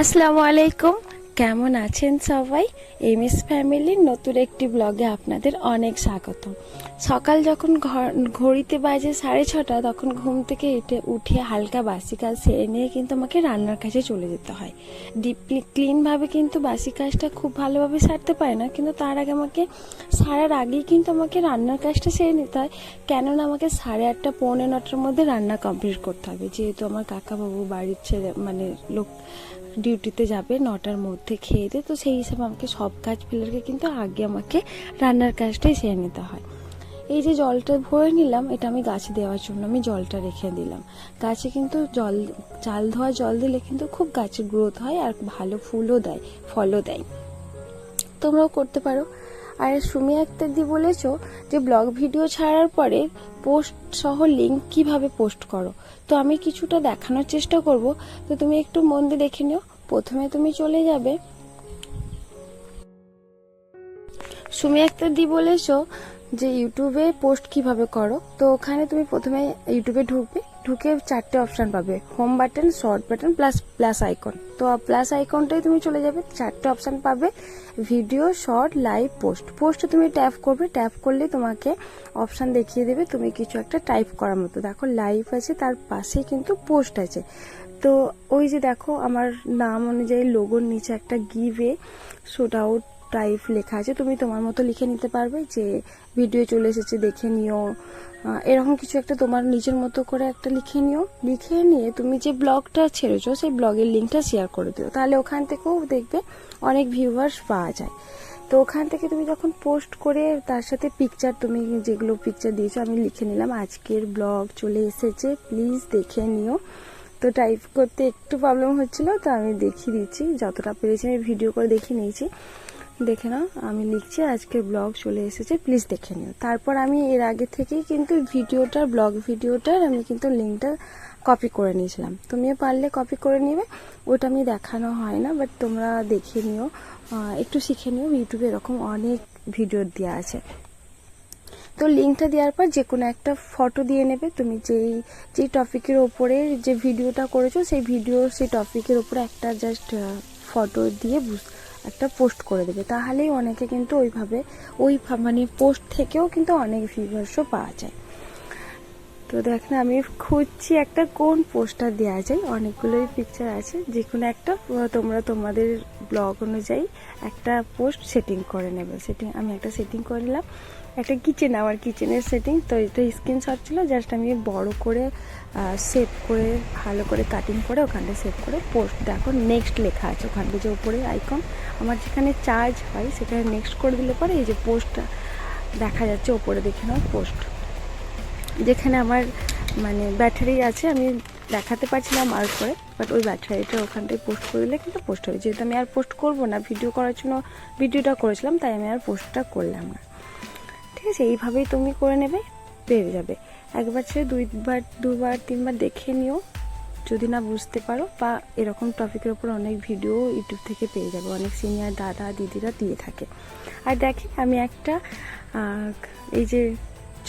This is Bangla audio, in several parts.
আসসালামু আলাইকুম, কেমন আছেন সবাই? এমএস ফ্যামিলির নতুন একটি ব্লগে আপনাদের অনেক স্বাগত। সকাল যখন ঘড়িতে বাজে 6:30, তখন ঘুম থেকে উঠে হালকা বাসি কাজ সেরে নিয়ে কিন্তু আমাকে রান্নার কাজে চলে যেতে হয়। ডিপলি ক্লিনভাবে কিন্তু বাসি কাজটা খুব ভালোভাবে সারতে পারে না, কিন্তু তার আগে সারার আগেই কিন্তু আমাকে রান্নার কাজটা সেরে নিতে হয়। কেননা আমাকে 8:30 পৌনে 9টার মধ্যে রান্না কমপ্লিট করতে হবে, যেহেতু আমার কাকাবাবু বাড়ির ছেলে লোক ডিউটিতে যাবে 9টার মধ্যে খেয়ে দিয়ে। তো সেই হিসাবে আমাকে সব কাজ ফেলে কিন্তু আগে আমাকে রান্নার কাজটাই সেরে নিতে হয়। এই যে জলটা ভরে নিলাম, এটা আমি গাছে দেওয়ার জন্য আমি জলটা রেখে দিলাম। গাছে কিন্তু চাল ধোয়া জল দিলে কিন্তু খুব গাছের গ্রোথ হয় আর ভালো ফুলও দেয়, ফলও দেয়। তোমরাও করতে পারো। আর সুমি আক্তার দি বলেছো যে ব্লগ ভিডিও ছাড়ার পরে পোস্ট সহ লিঙ্ক কিভাবে পোস্ট করো। তো আমি কিছুটা দেখানোর চেষ্টা করব, তো তুমি একটু মন দিয়ে দেখে নিও। প্রথমে তুমি চলে যাবে, সুমি আক্তার দি বলেছো যে ইউটিউবে পোস্ট কিভাবে করো। তো ওখানে তুমি প্রথমে ইউটিউবে ঢুকে 4টে অপশন পাবে, home button, short button, plus icon. তো প্লাস আইকনটাই তুমি চলে যাবে, 4টে অপশন পাবে, ভিডিও, শর্ট, লাইভ, পোস্টে তুমি ট্যাপ করবে। ট্যাপ করলে তোমাকে অপশন দেখিয়ে দেবে তুমি কিছু একটা টাইপ করার মতো। দেখো লাইভ আছে, তার পাশে কিন্তু পোস্ট আছে। তো ওই যে দেখো আমার নাম অনুযায়ী লোগোর নিচে একটা give a shoot out type লেখা আছে, তুমি তোমার মতো লিখে নিতে পারবে যে ভিডিও চলে এসেছে দেখে নিও, এরকম কিছু একটা তোমার নিজের মতো করে একটা লিখে নিও। লিখে নিয়ে তুমি যে ব্লগটা ছেড়েছো সেই ব্লগের লিঙ্কটা শেয়ার করে দিও, তাহলে ওখান থেকেও দেখবে অনেক ভিউয়ার্স পাওয়া যায়। তো ওখান থেকে তুমি যখন পোস্ট করে তার সাথে পিকচার, তুমি যেগুলো পিকচার দিয়েছো, আমি লিখে নিলাম আজকের ব্লগ চলে এসেছে, প্লিজ দেখে নিও। তো টাইপ করতে একটু প্রবলেম হচ্ছিল, তো আমি দেখিয়ে দিচ্ছি, যতটা পেরেছি আমি ভিডিও করে দেখিয়ে নিয়েছি। দেখে নাও, আমি লিখছি আজকে ব্লগ চলে এসেছে, প্লিজ দেখে নিও। তারপর আমি এর আগে থেকেই কিন্তু ব্লগ ভিডিওটার আমি কিন্তু লিঙ্কটা কপি করে নিয়েছিলাম। তুমিও পারলে কপি করে নিবে, ওটা আমি দেখানো হয় না, বাট তোমরা দেখে নিও, একটু শিখে নিও। ইউটিউবে এরকম অনেক ভিডিও দেওয়া আছে। তো লিঙ্কটা দেওয়ার পর যে কোনো একটা ফটো দিয়ে নেবে, তুমি যেই টপিকের ওপরে যে ভিডিওটা করেছো সেই টপিকের ওপরে একটা জাস্ট ফটো দিয়ে একটা পোস্ট করে দেবে, তাহলেই অনেকে কিন্তু মানে পোস্ট থেকেও কিন্তু অনেক ভিউয়ার্সও পাওয়া যায়। তো দেখ না, আমি খুঁজছি একটা কোন পোস্টটা দেওয়া যায়, অনেকগুলোই পিকচার আছে, যে কোনো একটা তোমরা তোমাদের ব্লগ অনুযায়ী একটা পোস্ট সেটিং করে নেবে। আমি একটা সেটিং করে নিলাম, একটা আমার কিচেনের সেটিং। তো এটা স্ক্রিনশট ছিল, জাস্ট আমি বড় করে সেভ করে ভালো করে কাটিং করে ওখানটা সেভ করে পোস্ট। দেখো নেক্সট লেখা আছে ওখানটা, যে উপরে আইকন আমার যেখানে চার্জ হয় সেখানে নেক্সট করে দিলে পরে এই যে পোস্টটা দেখা যাচ্ছে ওপরে, দেখে নাও পোস্ট। যেখানে আমার মানে ব্যাটারি আছে, আমি দেখাতে পারছিলাম মার্ক করে, বাট ওই ব্যাটারিটা ওখানটায় পোস্ট করে দিলে কিন্তু পোস্ট হবে। যেহেতু আমি আর পোস্ট করবো না, ভিডিও করার জন্য ভিডিওটা করেছিলাম, তাই আমি আর পোস্টটা করলাম না। ঠিক আছে, এইভাবেই তুমি করে নেবে, পেয়ে যাবে। একবার ছেড়ে দুবার 3বার দেখে নিও, যদি না বুঝতে পারো, বা এরকম টপিকের উপর অনেক ভিডিও ইউটিউব থেকে পেয়ে যাবে, অনেক সিনিয়র দাদা দিদিরা দিয়ে থাকে। আর দেখেন আমি একটা এই যে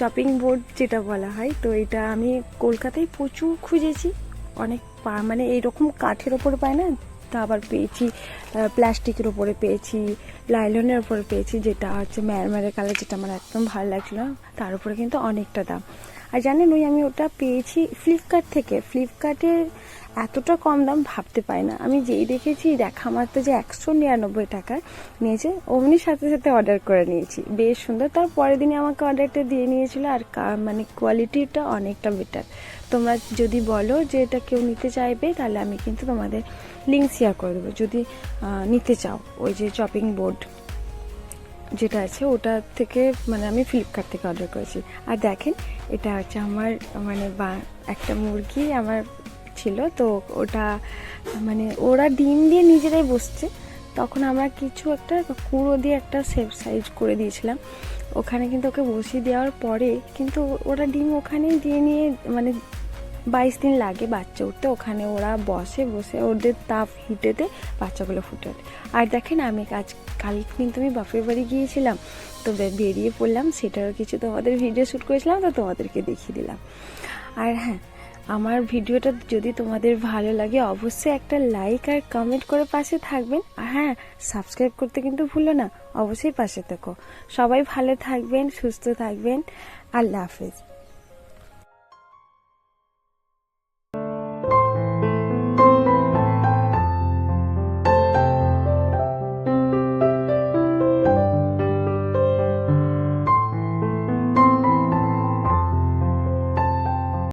চপিং বোর্ড যেটা বলা হয়, তো এটা আমি কলকাতায় প্রচুর খুঁজেছি, অনেক মানে এইরকম কাঠের ওপরে পায় না, তা আবার পেয়েছি প্লাস্টিকের ওপরে পেয়েছি, লাইলনের ওপরে পেয়েছি, যেটা হচ্ছে ম্যারমারের কালার, যেটা আমার একদম ভালো লাগছিল না, তার উপরে কিন্তু অনেকটা দাম। আর জানেন আমি ওটা পেয়েছি ফ্লিপকার্ট থেকে। ফ্লিপকার্টে এতটা কম দাম ভাবতে পারি না। আমি যেই দেখেছি দেখা মাত্র যে 199 টাকা নিয়েছে, অমনি সাথে সাথে অর্ডার করে নিয়েছি, বেশ সুন্দর। তার পরের দিনে আমাকে অর্ডারটা দিয়ে নিয়েছিল, আর মানে কোয়ালিটিটা অনেকটা বেটার। তোমরা যদি বলো যে এটা কেউ নিতে চাইবে, তাহলে আমি কিন্তু তোমাদের লিঙ্ক শেয়ার করে দেবো, যদি নিতে চাও। ওই যে চপিং বোর্ড যেটা আছে ওটা থেকে, মানে আমি ফ্লিপকার্ট থেকে অর্ডার করেছি। আর দেখেন এটা হচ্ছে আমার মানে একটা মুরগি আমার ছিল, তো ওটা মানে ওরা ডিম দিয়ে নিজেরাই বসছে, তখন আমরা কিছু একটা কুড়ো দিয়ে একটা সেফ সাইজ করে দিয়েছিলাম ওখানে, কিন্তু ওকে বসিয়ে দেওয়ার পরে কিন্তু ওরা ডিম ওখানেই দিয়ে নিয়ে, মানে 22 দিন লাগে বাচ্চা উঠতে, ওখানে ওরা বসে ওদের তাপ হিটেতে বাচ্চাগুলো ফুটে ওঠে। আর দেখেন আমি কাল কিন্তু আমি বাপের বাড়ি গিয়েছিলাম, তো বেরিয়ে পড়লাম, সেটারও কিছু তোমাদের ভিডিও শ্যুট করেছিলাম, তো তোমাদেরকে দেখিয়ে দিলাম। আর হ্যাঁ, আমার ভিডিওটা যদি তোমাদের ভালো লাগে অবশ্যই একটা লাইক আর কমেন্ট করে পাশে থাকবেন। আর হ্যাঁ, সাবস্ক্রাইব করতে কিন্তু ভুলো না, অবশ্যই পাশে থেকো। সবাই ভালো থাকবেন, সুস্থ থাকবেন। আল্লাহ হাফেজ।